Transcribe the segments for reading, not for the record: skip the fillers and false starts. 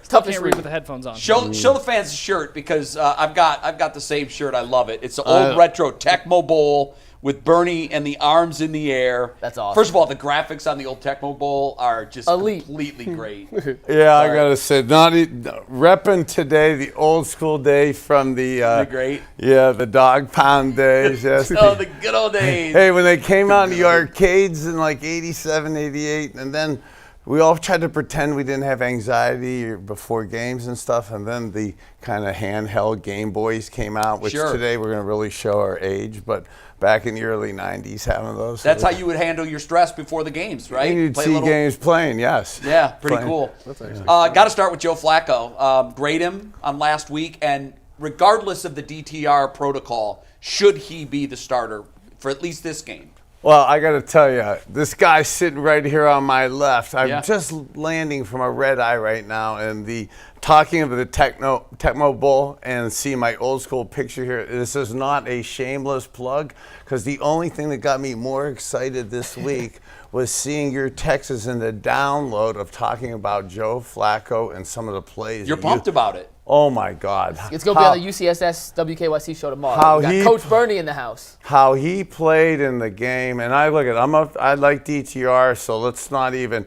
Still can't read with the headphones on. Show the fans the shirt because I've got the same shirt. I love it. It's an old retro Tecmo Bowl with Bernie and the arms in the air. That's awesome. First of all, the graphics on the old Tecmo Bowl are just completely great. Yeah, I gotta say, repping today the old school day from the great. Yeah, the dog pound days. Yes. Oh, the good old days. Hey, when they came out in the arcades in like 87, 88, and then we all tried to pretend we didn't have anxiety before games and stuff, and then the kind of handheld Game Boys came out, which today we're going to really show our age, but back in the early 90s having those. That's how you would handle your stress before the games, right? You'd see games playing, yes. Yeah, pretty cool. Got to start with Joe Flacco. Grade him on last week, and regardless of the DTR protocol, should he be the starter for at least this game? Well, I got to tell you, this guy sitting right here on my left, I'm just landing from a red eye right now, and talking of the Tecmo Bowl and see my old school picture here, this is not a shameless plug, because the only thing that got me more excited this week was seeing your texts in the download of talking about Joe Flacco and some of the plays. You're pumped about it. Oh, my God. It's going to be on the UCSS WKYC show tomorrow. We got Coach Bernie in the house. How he played in the game. And I like DTR, so let's not even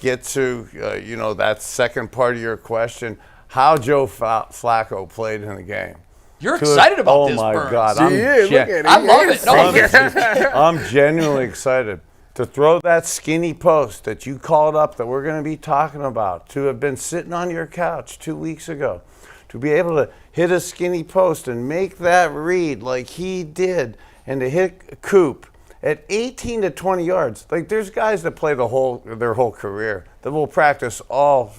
get to, that second part of your question. How Joe Flacco played in the game. You're excited about this, Burns. Oh, my God. I love it. I'm genuinely excited. To throw that skinny post that you called up that we're going to be talking about, to have been sitting on your couch 2 weeks ago, to be able to hit a skinny post and make that read like he did, and to hit Coop at 18 to 20 yards. Like, there's guys that play their whole career that will practice all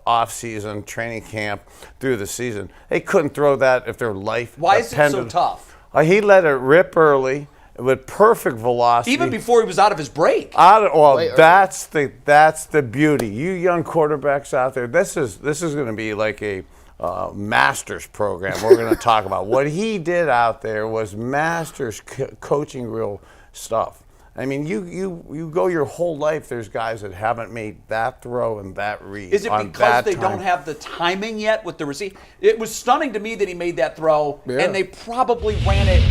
off-season, training camp, through the season. They couldn't throw that if their life Why is it so tough? He let it rip early with perfect velocity. Even before he was out of his break. That's the beauty. You young quarterbacks out there, this is going to be like a master's program we're going to talk about. What he did out there was master's coaching real stuff. I mean, you go your whole life, there's guys that haven't made that throw and that read. Is it because they don't have the timing yet with the receiver? It was stunning to me that he made that throw, and they probably ran it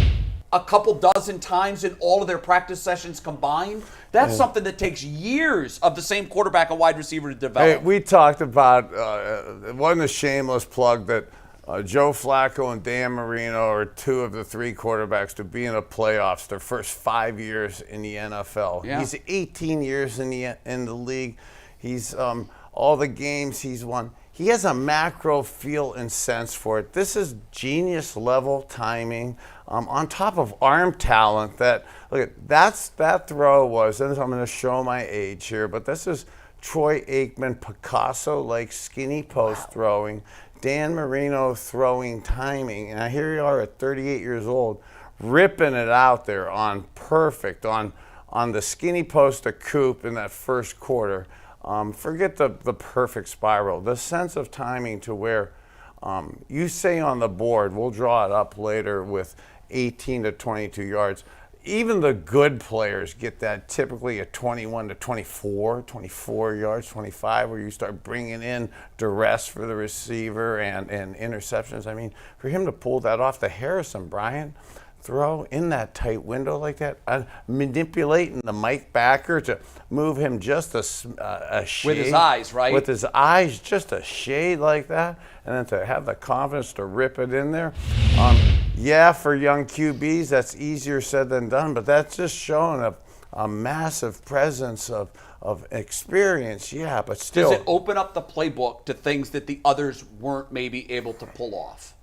a couple dozen times in all of their practice sessions combined. That's something that takes years of the same quarterback and wide receiver to develop. Hey, we talked about, it wasn't a shameless plug, that Joe Flacco and Dan Marino are two of the three quarterbacks to be in the playoffs their first 5 years in the NFL. Yeah. He's 18 years in the league. He's all the games he's won. He has a macro feel and sense for it. This is genius level timing on top of arm talent. That throw was, and I'm going to show my age here, but this is Troy Aikman, Picasso-like skinny post throwing, Dan Marino throwing timing, and here you are at 38 years old, ripping it out there on the skinny post to Coop in that first quarter. Forget the perfect spiral. The sense of timing to where you say on the board, we'll draw it up later with 18 to 22 yards. Even the good players get that typically at 21 to 24 yards, 25, where you start bringing in duress for the receiver and interceptions. I mean, for him to pull that off, the Harrison Bryant throw in that tight window like that, manipulating the Mike backer to move him just a shade. With his eyes, right? With his eyes, just a shade like that, and then to have the confidence to rip it in there. Yeah, for young QBs, that's easier said than done, but that's just showing a massive presence of experience, yeah, but still. Does it open up the playbook to things that the others weren't maybe able to pull off?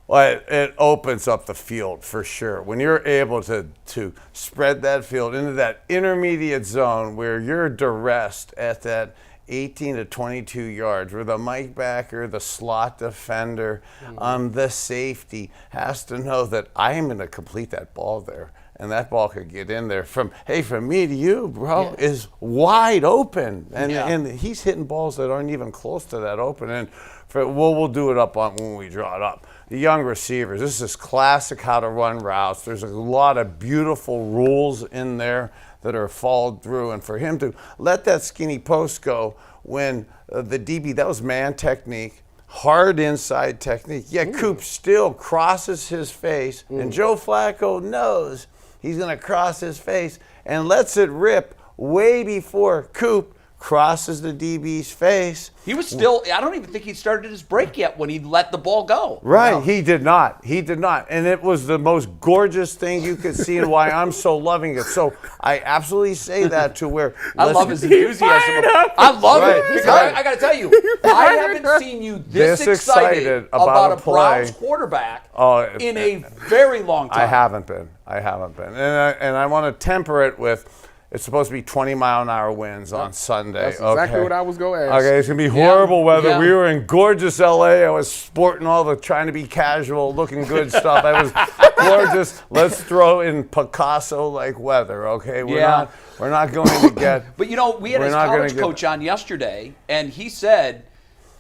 Well, it opens up the field for sure. When you're able to spread that field into that intermediate zone where you're duressed at that 18 to 22 yards, where the Mike backer, the slot defender, the safety has to know that I am going to complete that ball there. And that ball could get in there from me to you, bro, is wide open. And he's hitting balls that aren't even close to that open. And we'll do it up on when we draw it up. The young receivers, this is classic how to run routes. There's a lot of beautiful rules in there that are followed through. And for him to let that skinny post go when the DB, that was man technique, hard inside technique. Yet Coop still crosses his face, and Joe Flacco knows he's going to cross his face and lets it rip way before Coop crosses the DB's face. He was still, I don't even think he started his break yet when he let the ball go. Right, no. He did not. And it was the most gorgeous thing you could see, and why I'm so loving it. So I absolutely say that to where I love his enthusiasm. I love it. Because I got to tell you, I haven't seen you this excited about a Browns quarterback in a very long time. I haven't been. And I want to temper it with, it's supposed to be 20-mile-an-hour winds on Sunday. That's exactly what I was going to ask. Okay, it's going to be horrible weather. Yeah. We were in gorgeous L.A. I was sporting all the trying to be casual, looking good stuff. I was gorgeous. Let's throw in Picasso-like weather, okay? We're not going to get... But, we had his college coach on yesterday, and he said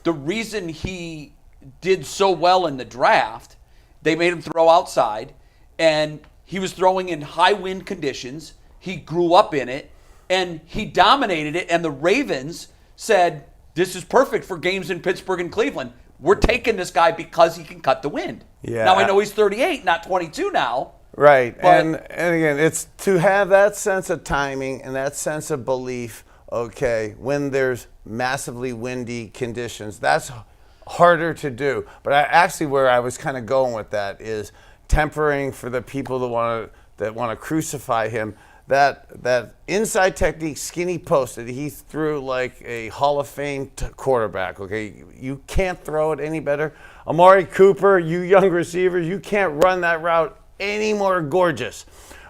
the reason he did so well in the draft, they made him throw outside, and he was throwing in high wind conditions. He grew up in it, and he dominated it, and the Ravens said, this is perfect for games in Pittsburgh and Cleveland. We're taking this guy because he can cut the wind. Yeah. Now, I know he's 38, not 22 now. Right, and again, it's to have that sense of timing and that sense of belief, okay, when there's massively windy conditions. That's harder to do. But actually where I was kind of going with that is tempering for the people that want to crucify him. That inside technique, skinny post that he threw like a Hall of Fame quarterback, okay? You can't throw it any better. Amari Cooper, you young receivers, you can't run that route any more gorgeous,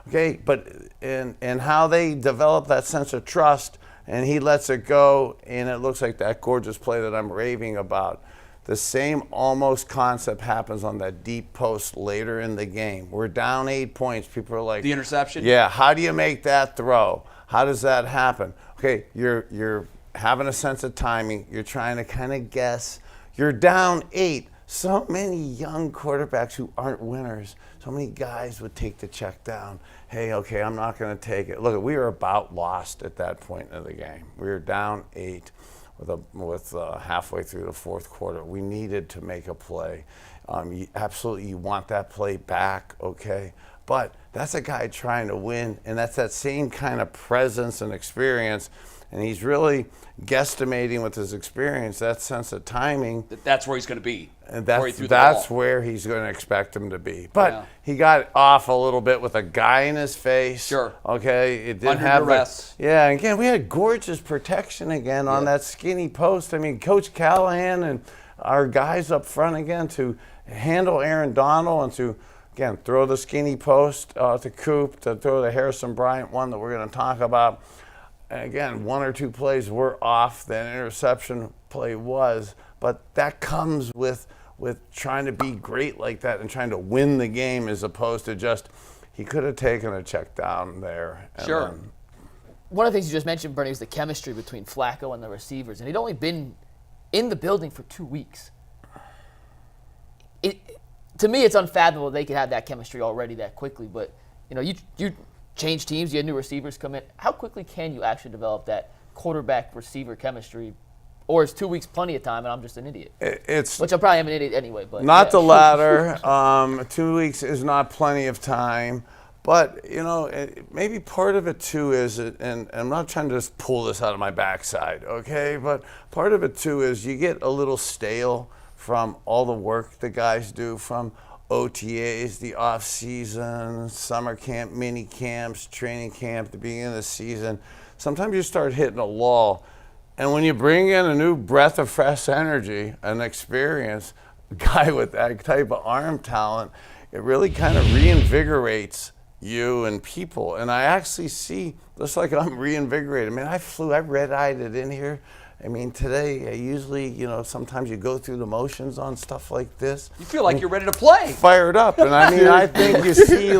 okay? But and how they develop that sense of trust, and he lets it go, and it looks like that gorgeous play that I'm raving about. The same almost concept happens on that deep post later in the game. We're down 8 points. People are like, the interception? Yeah, how do you make that throw? How does that happen? Okay, you're having a sense of timing. You're trying to kind of guess. You're down 8. So many young quarterbacks who aren't winners, so many guys would take the check down. Hey, okay, I'm not going to take it. Look, we were about lost at that point in the game. We were down 8. With halfway through the fourth quarter, we needed to make a play. You want that play back, okay? But that's a guy trying to win, and that's that same kind of presence and experience. And he's really guesstimating with his experience, that sense of timing. That's where he's going to be. And that's where he's going to expect him to be. But he got off a little bit with a guy in his face. Sure. Okay. It didn't have duress. Yeah. And again, we had gorgeous protection again on that skinny post. I mean, Coach Callahan and our guys up front again to handle Aaron Donald and to, again, throw the skinny post to Coop, to throw the Harrison Bryant one that we're going to talk about. And again, 1 or 2 plays were off. That interception play was. But that comes with trying to be great like that and trying to win the game as opposed to just, he could have taken a check down there. Sure. One of the things you just mentioned, Bernie, is the chemistry between Flacco and the receivers. And he'd only been in the building for 2 weeks. To me, it's unfathomable they could have that chemistry already that quickly. But, you change teams, you had new receivers come in. How quickly can you actually develop that quarterback-receiver chemistry? Or is 2 weeks plenty of time and I'm just an idiot? Which I probably am an idiot anyway. But not the latter. 2 weeks is not plenty of time. But, maybe part of it too is, and I'm not trying to just pull this out of my backside, okay? But part of it too is you get a little stale from all the work the guys do, from OTAs, the off season, summer camp, mini camps, training camp, the beginning of the season. Sometimes you start hitting a lull. And when you bring in a new breath of fresh energy, an experience, a guy with that type of arm talent, it really kind of reinvigorates you and people. And I actually see, just like I'm reinvigorated. Man, I red-eyed it in here. I mean, today, I usually, sometimes you go through the motions on stuff like this. You feel like you're ready to play. Fired up. And I mean, I think you see,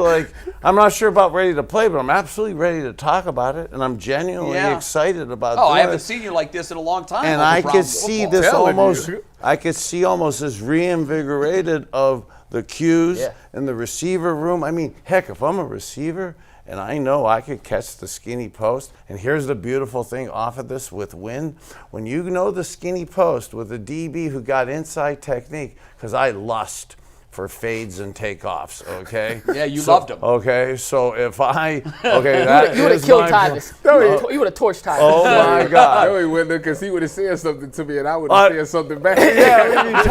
I'm not sure about ready to play, but I'm absolutely ready to talk about it. And I'm genuinely excited about doing it. I haven't seen you like this in a long time. And I could see this almost as reinvigorated of the cues in the receiver room. I mean, heck, if I'm a receiver and I know I could catch the skinny post. And here's the beautiful thing off of this with wind. When you know the skinny post with a DB who got inside technique, because I lust for fades and takeoffs, okay? Yeah, you loved him. Okay, so if I, okay, that you would have is killed my Tyvis. You would have torched Tyvis. Oh my God. No, he wouldn't, because he would have said something to me, and I would have said something back. Yeah, we'd be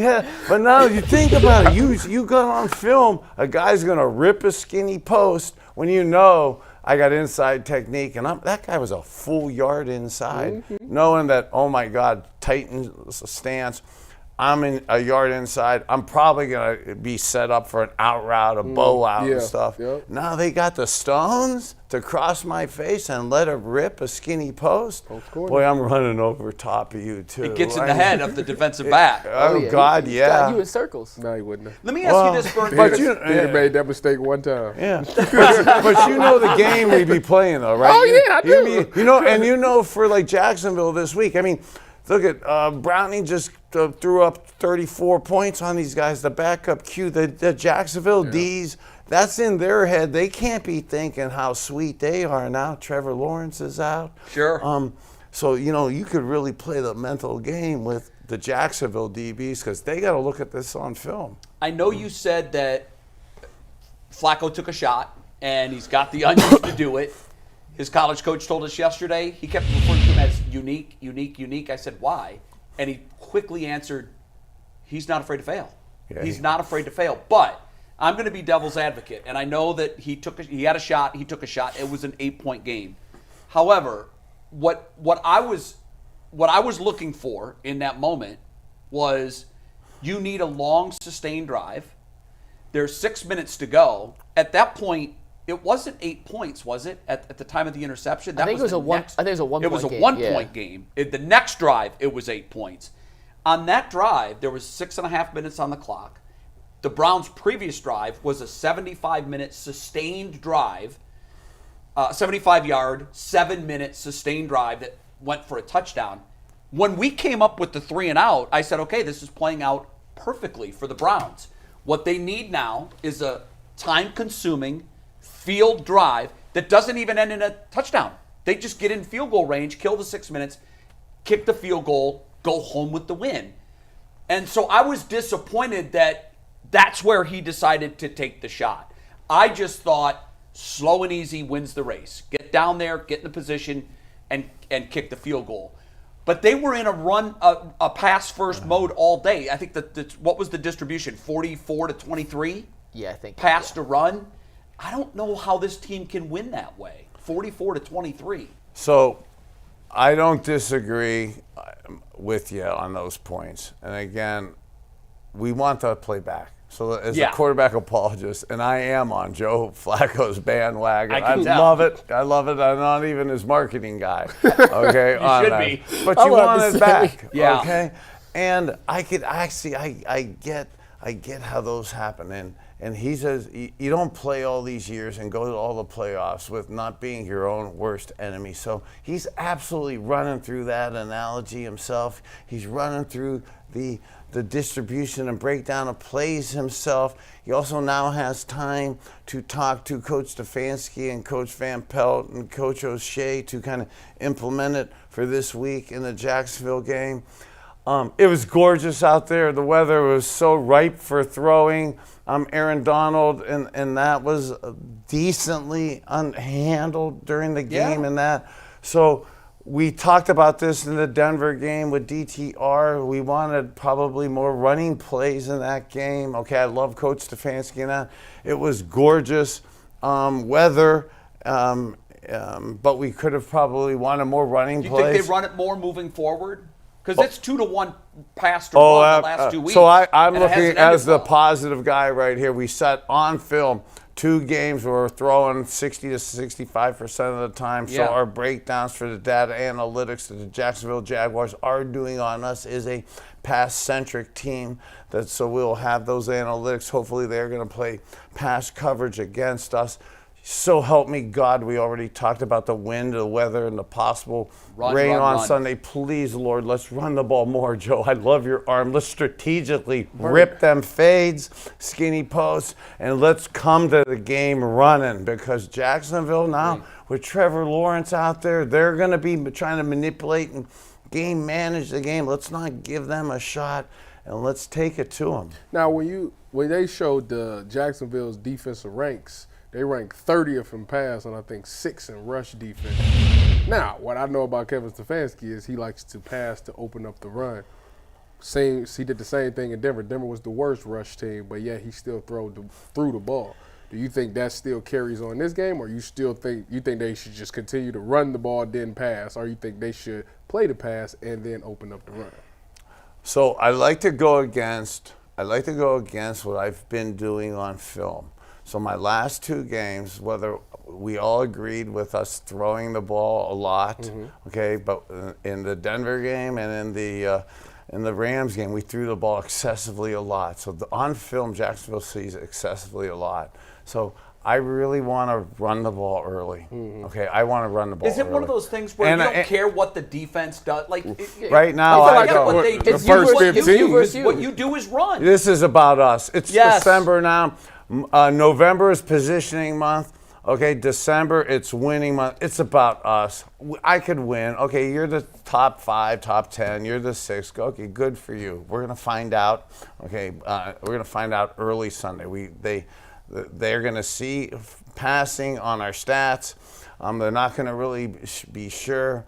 talking, but now you think about it. You got on film, a guy's gonna rip a skinny post when you know I got inside technique, and that guy was a full yard inside, knowing that, oh my God, tighten stance. I'm in a yard inside. I'm probably going to be set up for an out route, a bow out and stuff. Yep. Now they got the stones to cross my face and let it rip a skinny post. Boy, I'm running over top of you, too. It gets in the head of the defensive back. God, He's yeah. got you in circles. No, he wouldn't have. Let me ask you this, Bernie. But He'd have made that mistake one time. Yeah, but you know the game we be playing, though, right? Oh, yeah, I do. You know, and you know for like Jacksonville this week, I mean, look at Browning just threw up 34 points on these guys. The backup Q, the Jacksonville D's, that's in their head. They can't be thinking how sweet they are now. Trevor Lawrence is out. Sure. So, you know, you could really play the mental game with the Jacksonville DBs because they got to look at this on film. I know you said that Flacco took a shot, and he's got the onions to do it. His college coach told us yesterday, he kept referring to him as unique, unique, unique. I said, why? And he quickly answered, he's not afraid to fail. Yeah, he's not afraid to fail. But I'm going to be devil's advocate, and I know that he had a shot, he took a shot. It was an 8-point game. However, what I was looking for in that moment was you need a long, sustained drive. There's 6 minutes to go. At that point, it wasn't 8 points, was it? At the time of the interception, I think it was a 1 point game. It was a 1 point game. The next drive, it was 8 points. On that drive, there was 6.5 minutes on the clock. The Browns' previous drive was a 75-minute sustained drive, 75-yard, 7-minute sustained drive that went for a touchdown. When we came up with the 3 and out, I said, okay, this is playing out perfectly for the Browns. What they need now is a time-consuming field drive that doesn't even end in a touchdown. They just get in field goal range, kill the 6 minutes, kick the field goal, go home with the win. And so I was disappointed that that's where he decided to take the shot. I just thought slow and easy wins the race. Get down there, get in the position, and kick the field goal. But they were in a pass-first mode all day. I think what was the distribution, 44-23? Yeah, I think. Pass to run. I don't know how this team can win that way, 44-23. So I don't disagree with you on those points. And again, we want to play back. So as a quarterback apologist, and I am on Joe Flacco's bandwagon. I love it. I love it. I'm not even his marketing guy. Okay, you should be. But you want it back. Yeah. Okay. And I could actually, I get how those happen. And he says you don't play all these years and go to all the playoffs with not being your own worst enemy. So he's absolutely running through that analogy himself. He's running through the distribution and breakdown of plays himself. He also now has time to talk to Coach Stefanski and Coach Van Pelt and Coach O'Shea to kind of implement it for this week in the Jacksonville game. It was gorgeous out there. The weather was so ripe for throwing. Aaron Donald, and that was decently handled during the game and that. So we talked about this in the Denver game with DTR. We wanted probably more running plays in that game. Okay, I love Coach Stefanski and that. It was gorgeous weather, but we could have probably wanted more running plays. Do you think they run it more moving forward? Because it's 2-1 pass to run the last 2 weeks. So I'm looking as the positive guy right here. We set on film 2 games where we're throwing 60 to 65% of the time. So our breakdowns for the data analytics that the Jacksonville Jaguars are doing on us is a pass-centric team. So we'll have those analytics. Hopefully they're going to play pass coverage against us. So help me God, we already talked about the wind, the weather, and the possible rain on Sunday. Please, Lord, let's run the ball more, Joe. I love your arm. Let's strategically rip them fades, skinny posts, and let's come to the game running, because Jacksonville now, with Trevor Lawrence out there, they're going to be trying to manipulate and game manage the game. Let's not give them a shot, and let's take it to them. Now, when they showed the Jacksonville's defensive ranks, they ranked 30th in pass and I think 6th in rush defense. Now, what I know about Kevin Stefanski is he likes to pass to open up the run. He did the same thing in Denver. Denver was the worst rush team, but yet he still threw the ball. Do you think that still carries on this game, or you still think they should just continue to run the ball then pass, or you think they should play the pass and then open up the run? So I like to go against what I've been doing on film. So my last 2 games, whether we all agreed with us throwing the ball a lot, okay, but in the Denver game and in the Rams game, we threw the ball excessively a lot. So on film, Jacksonville sees excessively a lot. So I really want to run the ball early. Okay, I want to run the ball early. Is it one of those things where you don't care what the defense does? Like right now, I go the first 15. What you do is run. This is about us. It's December now. November is positioning month. Okay, December, it's winning month. It's about us. I could win. Okay, you're the top 5, top 10. You're the 6th. Okay, good for you. We're gonna find out. Okay, we're gonna find out early Sunday. They're gonna see passing on our stats. They're not gonna really be sure.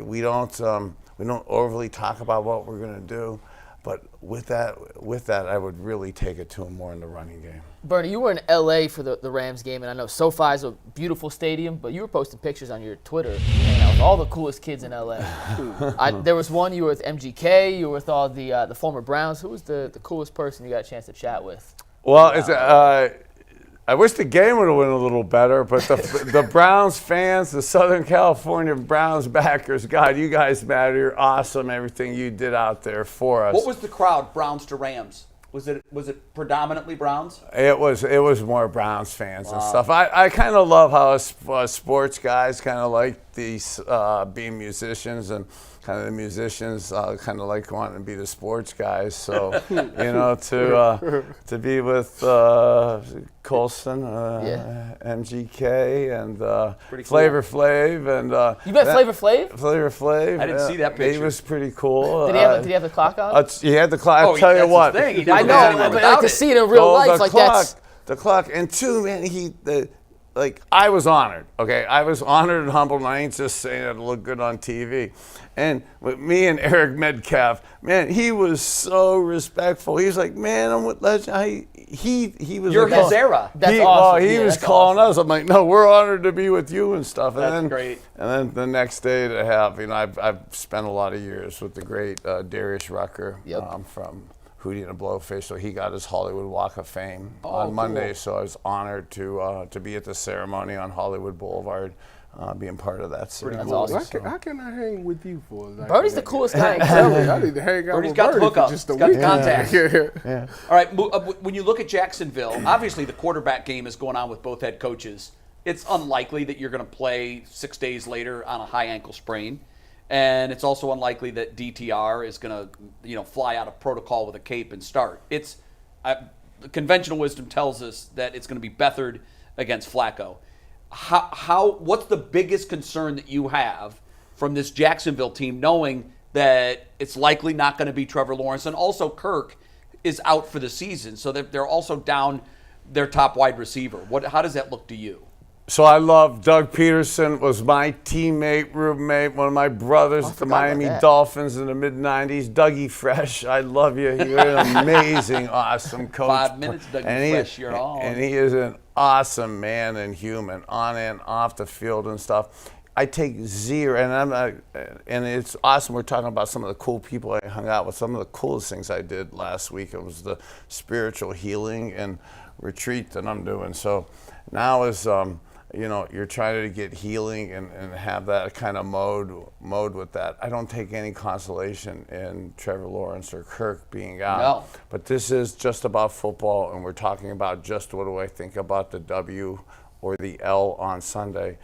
We don't overly talk about what we're gonna do. But with that, I would really take it to them more in the running game. Bernie, you were in LA for the Rams game, and I know SoFi is a beautiful stadium, but you were posting pictures on your Twitter hanging out with all the coolest kids in LA. There was one, you were with MGK, you were with all the former Browns. Who was the coolest person you got a chance to chat with? Well, I wish the game would have went a little better, but the Browns fans, the Southern California Browns backers, God, you guys matter. You're awesome. Everything you did out there for us. What was the crowd, Browns to Rams? Was it predominantly Browns? It was more Browns fans and stuff. I kind of love how sports guys kind of like these being musicians, and kind of the musicians kind of like wanting to be the sports guys. So to be with Colson, MGK, and Flavor Flav, and you met Flavor Flav? Flavor Flav. I didn't see that picture. He was pretty cool. Did he have the clock on? He had the clock. I'll tell you what. I know, but like to see it in real life, like that's the clock. And 2, man, I was honored. Okay, I was honored and humbled. And I ain't just saying it to look good on TV. And with me and Eric Metcalf, man, he was so respectful. He was like, man, I'm with Legend. He was. You're his era. That's awesome. He was calling us. I'm like, no, we're honored to be with you and stuff. And That's great. And then the next day to have, I've spent a lot of years with the great Darius Rucker from Hootie and the Blowfish. So he got his Hollywood Walk of Fame on Monday. Cool. So I was honored to be at the ceremony on Hollywood Boulevard. Being part of that ceremony. That's awesome. How can I hang with you for? Bernie's the coolest guy. I need to hang out with Bernie for just a week. He's got the contacts. Yeah. All right, when you look at Jacksonville, obviously the quarterback game is going on with both head coaches. It's unlikely that you're going to play 6 days later on a high ankle sprain. And it's also unlikely that DTR is going to, fly out of protocol with a cape and start. It's conventional wisdom tells us that it's going to be Beathard against Flacco. What's the biggest concern that you have from this Jacksonville team, knowing that it's likely not going to be Trevor Lawrence, and also Kirk is out for the season, so they're also down their top wide receiver? How does that look to you? So I love Doug Peterson, was my teammate, roommate, one of my brothers at the Miami Dolphins in the mid-'90s. Dougie Fresh, I love you. You're an amazing, awesome coach. 5 minutes, Dougie Fresh, you're on. And he is an awesome man and human, on and off the field and stuff. I take zero, and it's awesome. We're talking about some of the cool people I hung out with. Some of the coolest things I did last week, it was the spiritual healing and retreat that I'm doing. So now is you're trying to get healing and have that kind of mode with that. I don't take any consolation in Trevor Lawrence or Kirk being out. No. But this is just about football, and we're talking about just what do I think about the W or the L on Sunday.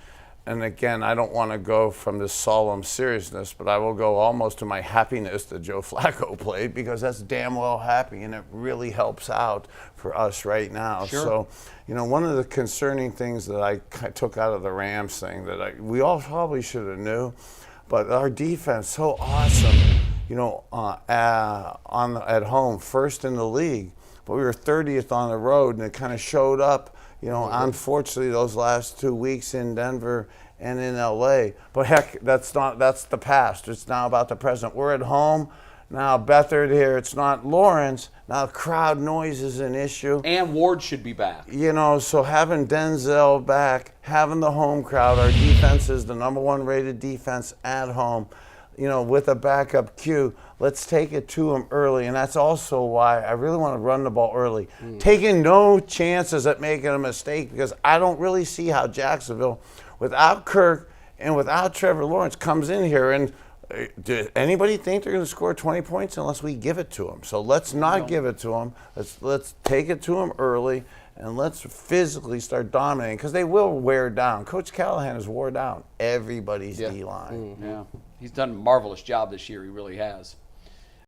And again, I don't want to go from this solemn seriousness, but I will go almost to my happiness that Joe Flacco played, because that's damn well happy, and it really helps out for us right now. Sure. So, one of the concerning things that I took out of the Rams thing that we all probably should have knew, but our defense so awesome, at home, first in the league, but we were 30th on the road, and it kind of showed up. Unfortunately, those last 2 weeks in Denver and in LA. But heck, that's the past. It's now about the present. We're at home now. Bethard here. It's not Lawrence. Now crowd noise is an issue. And Ward should be back. So having Denzel back, having the home crowd, our defense is the #1 rated defense at home. With a backup Q, let's take it to him early. And that's also why I really want to run the ball early. Taking no chances at making a mistake, because I don't really see how Jacksonville, without Kirk and without Trevor Lawrence, comes in here. And did anybody think they're going to score 20 points unless we give it to them? So let's not give it to them. Let's take it to them early, and let's physically start dominating, because they will wear down. Coach Callahan has wore down everybody's D-line. Yeah. He's done a marvelous job this year. He really has.